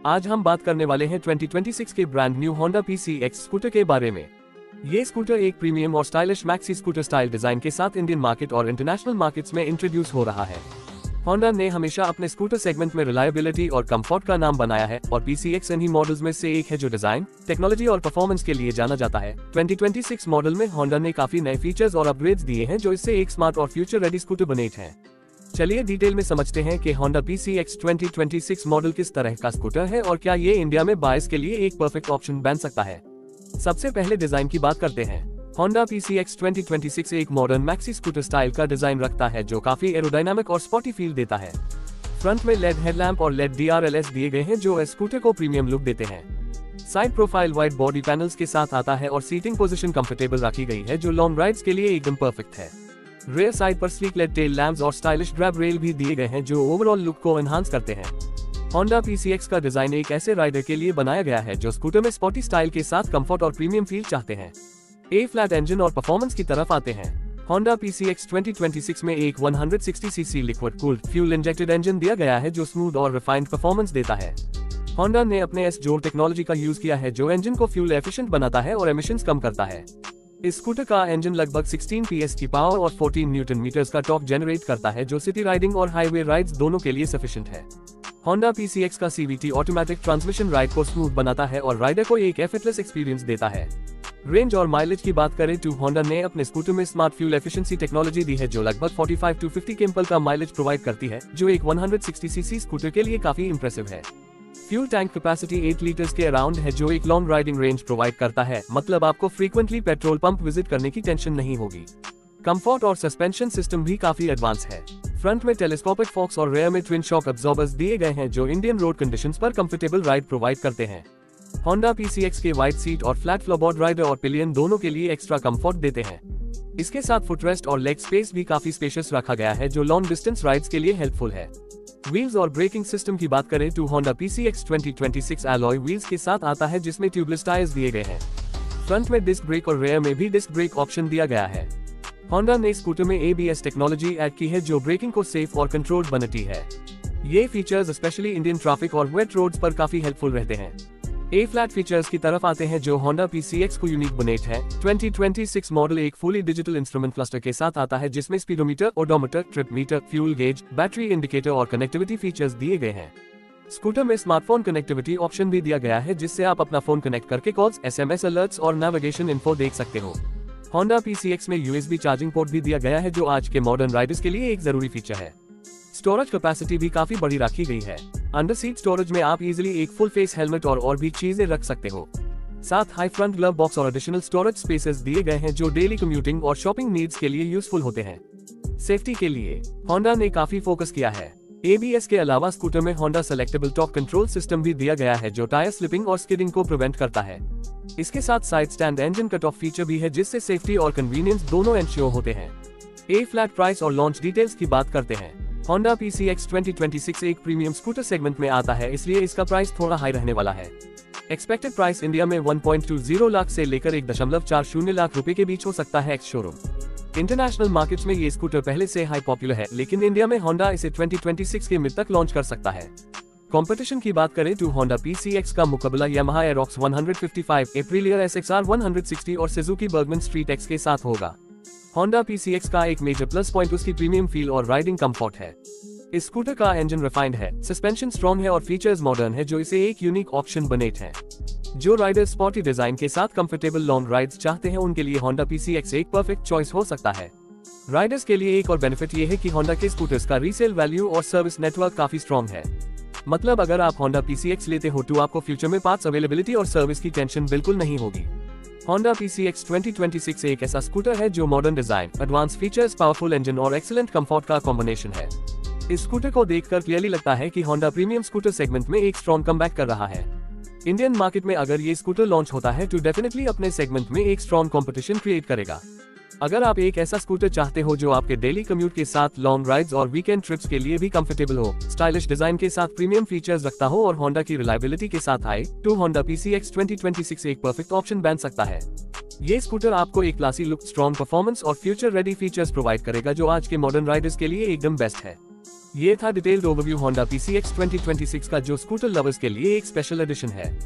आज हम बात करने वाले हैं 2026 के brand new Honda PCX scooter के बारे में। ये स्कूटर एक प्रीमियम और stylish maxi scooter style design के साथ इंडियन मार्केट और इंटरनेशनल मार्केट्स में इंट्रोड्यूस हो रहा है। Honda ने हमेशा अपने स्कूटर सेगमेंट में रिलायबिलिटी और कंफर्ट का नाम बनाया है और PCX इन्हीं मॉडल्स में से एक है जो डिजाइन, टेक्नोलॉजी और परफॉर्मेंस के लिए जाना जाता है। 2026 मॉडल में Honda ने काफी नए फीचर्स और अपग्रेड्स दिए हैं जो इससे एक स्मार्ट और फ्यूचर रेडी स्कूटर बने हैं। चलिए डिटेल में समझते हैं कि Honda PCX 2026 मॉडल किस तरह का स्कूटर है और क्या ये इंडिया में बायर्स के लिए एक परफेक्ट ऑप्शन बन सकता है। सबसे पहले डिजाइन की बात करते हैं। Honda PCX 2026 एक मॉडर्न मैक्सी स्कूटर स्टाइल का डिजाइन रखता है जो काफी एरोडायनामिक और स्पॉटी फील देता है। फ्रंट में लेड हेडलैम्प और लेड DRLS दिए गए हैं जो इस स्कूटर को प्रीमियम लुक देते हैं। Side profile wide body panels के साथ आता है और सीटिंग पोजीशन कंफर्टेबल रखी गई है जो लॉन्ग राइड्स के लिए एकदम परफेक्ट है। रेयर साइड पर स्लीक लेड टेल लैम्प्स और स्टाइलिश ग्रैब रेल भी दिए गए हैं जो ओवरऑल लुक को एनहांस करते हैं। Honda PCX का डिजाइन एक ऐसे राइडर के लिए बनाया गया है जो स्कूटर में स्पॉटी स्टाइल के साथ कंफर्ट और प्रीमियम फील चाहते हैं। ए फ्लैट इंजन और परफॉर्मेंस की तरफ आते हैं। Honda PCX 2026 में एक 160cc liquid cooled fuel injected engine दिया गया है जो स्मूथ और रिफाइंड परफॉर्मेंस देता है। Honda ने अपने S-Joule टेक्नोलॉजी का यूज किया है जो इंजन को फ्यूल एफिशिएंट बनाता है और एमिशंस कम करता है। इस स्कूटर का इंजन लगभग 16 PS की पावर और 14 न्यूटन मीटर्स का टॉर्क जनरेट करता है जो सिटी राइडिंग और हाईवे राइड्स दोनों के लिए सफिशिएंट है। Honda PCX का CVT ऑटोमेटिक ट्रांसमिशन राइड को स्मूथ बनाता है और राइडर को एक एफर्टलेस एक्सपीरियंस देता है। रेंज और माइलेज की बात करें तो Honda ने अपने स्कूटर में स्मार्ट फ्यूल एफिशिएंसी टेक्नोलॉजी दी है जो लगभग 45 to 50 kmph का माइलेज प्रोवाइड करती है जो एक 160cc स्कूटर के लिए काफी इंप्रेसिव है। फ्यूल टैंक कैपेसिटी 8 लीटर्स के अराउंड है जो एक लॉन्ग राइडिंग रेंज प्रोवाइड करता है, मतलब आपको फ्रीक्वेंटली पेट्रोल पंप विजिट करने की टेंशन नहीं होगी। कंफर्ट और सस्पेंशन सिस्टम भी काफी एडवांस है। फ्रंट में टेलीस्कोपिक फॉक्स और रेयर में ट्विन शॉक अब्जॉर्बर्स दिए गए हैं जो इंडियन रोड कंडीशंस पर कंफर्टेबल राइड प्रोवाइड करते हैं। Honda PCX के वाइड सीट और फ्लैट फ्लोरबोर्ड राइडर और पिलियन दोनों के लिए एक्स्ट्रा कंफर्ट देते हैं। इसके साथ फुटरेस्ट और लेग स्पेस भी काफी स्पेशियस रखा गया है जो लॉन्ग डिस्टेंस राइड्स के लिए हेल्पफुल है। व्हील्स और ब्रेकिंग सिस्टम की बात करें तो Honda PCX 2026 एलॉय व्हील्स के साथ आता है जिसमें ट्यूबलेस टायर्स दिए गए हैं। फ्रंट में डिस्क ब्रेक और रेयर में भी डिस्क ब्रेक ऑप्शन दिया गया है। Honda ने स्कूटर में ABS टेक्नोलॉजी ऐड की है जो ब्रेकिंग को सेफ और कंट्रोल्ड बनाती है। ये फीचर्स स्पेशली इंडियन ट्रैफिक और वेट रोड्स पर काफी हेल्पफुल रहते हैं। ए फ्लैट फीचर्स की तरफ आते हैं जो Honda PCX को यूनिक बनाते हैं। 2026 मॉडल एक फुली डिजिटल इंस्ट्रूमेंट क्लस्टर के साथ आता है जिसमें speedometer, odometer, trip meter, fuel gauge, battery indicator और कनेक्टिविटी फीचर्स दिए गए हैं। स्कूटर में स्मार्टफोन कनेक्टिविटी ऑप्शन भी दिया गया है जिससे आप अपना फोन कनेक्ट करके कॉल्स, SMS अलर्ट्स और नेविगेशन इन्फो देख सकते हो। Honda PCX में USB चार्जिंग पोर्ट भी दिया गया है जो आज के मॉडर्न राइडर्स के लिए एक जरूरी फीचर है। स्टोरेज कैपेसिटी भी काफी बड़ी रखी गई है। अंडर सीट स्टोरेज में आप इजीली एक फुल फेस हेलमेट और भी चीजें रख सकते हो। साथ हाई फ्रंट ग्लव बॉक्स और एडिशनल स्टोरेज स्पेसेस दिए गए हैं जो डेली कम्यूटिंग और शॉपिंग नीड्स के लिए यूजफुल होते हैं। सेफ्टी के लिए Honda ने काफी फोकस किया है। ABS के अलावा स्कूटर में Honda selectable top control system भी दिया गया है जो टायर स्लिपिंग और स्किडिंग को प्रिवेंट करता है। इसके साथ side stand engine cut off feature भी है जिससे सेफ्टी और कन्वीनियंस दोनों एंश्योर होते हैं। ए फ्लैट प्राइस और लॉन्च डिटेल्स की बात करते हैं। Honda PCX 2026 एक प्रीमियम स्कूटर सेगमेंट में आता है इसलिए इसका प्राइस थोड़ा हाई रहने वाला है। एक्सपेक्टेड प्राइस इंडिया में 1.20 लाख से लेकर 1.40 लाख रुपए के बीच हो सकता है एक्स शोरूम। इंटरनेशनल मार्केट्स में ये स्कूटर पहले से हाई पॉपुलर है लेकिन इंडिया में Honda इसे 2026 के मिड तक लॉन्च कर सकता है। कंपटीशन की बात करें तो Honda PCX का मुकाबला Yamaha Aerox 155, Aprilia SXR 160 और Suzuki Bergman Street X के साथ होगा। Honda PCX का एक मेजर प्लस पॉइंट उसकी प्रीमियम फील और राइडिंग कंफर्ट है। इस स्कूटर का इंजन रिफाइंड है, सस्पेंशन स्ट्रॉन्ग है और फीचर्स मॉडर्न है जो इसे एक यूनिक ऑप्शन बनाते हैं। जो राइडर स्पॉटी डिजाइन के साथ कंफर्टेबल लॉन्ग राइड्स चाहते हैं उनके लिए Honda PCX एक परफेक्ट चॉइस हो सकता है। राइडर्स के लिए एक और बेनिफिट ये है कि Honda के स्कूटर्स का रीसेल वैल्यू और सर्विस नेटवर्क काफी स्ट्रॉन्ग है। मतलब अगर आप Honda PCX लेते हो तो आपको फ्यूचर में पार्ट्स अवेलेबिलिटी और सर्विस की टेंशन बिल्कुल नहीं होगी। Honda PCX 2026 एक ऐसा स्कूटर है जो modern design, advance features, powerful engine और एक्सीलेंट कंफर्ट का कॉम्बिनेशन है। इस स्कूटर को देखकर क्लियरली लगता है कि Honda प्रीमियम स्कूटर सेगमेंट में एक स्ट्रॉन्ग कमबैक कर रहा है। इंडियन मार्केट में अगर ये स्कूटर लॉन्च होता है तो डेफिनेटली अपने सेगमेंट में एक स्ट्रॉन्ग कंपटीशन क्रिएट करेगा। अगर आप एक ऐसा स्कूटर चाहते हो जो आपके डेली कम्यूट के साथ लॉन्ग राइड्स और वीकेंड ट्रिप्स के लिए भी कंफर्टेबल हो, स्टाइलिश डिजाइन के साथ प्रीमियम फीचर्स रखता हो और Honda की रिलायबिलिटी के साथ आए, तो Honda PCX 2026 एक परफेक्ट ऑप्शन बन सकता है। ये स्कूटर आपको एक क्लासी लुक, स्ट्रॉन्ग परफॉर्मेंस और फ्यूचर रेडी फीचर्स प्रोवाइड करेगा जो आज के मॉडर्न राइडर्स के लिए एकदम बेस्ट है। ये था डिटेल्ड ओवरव्यू होंडा PCX 2026 का, जो स्कूटर लवर्स के लिए एक स्पेशल एडिशन है।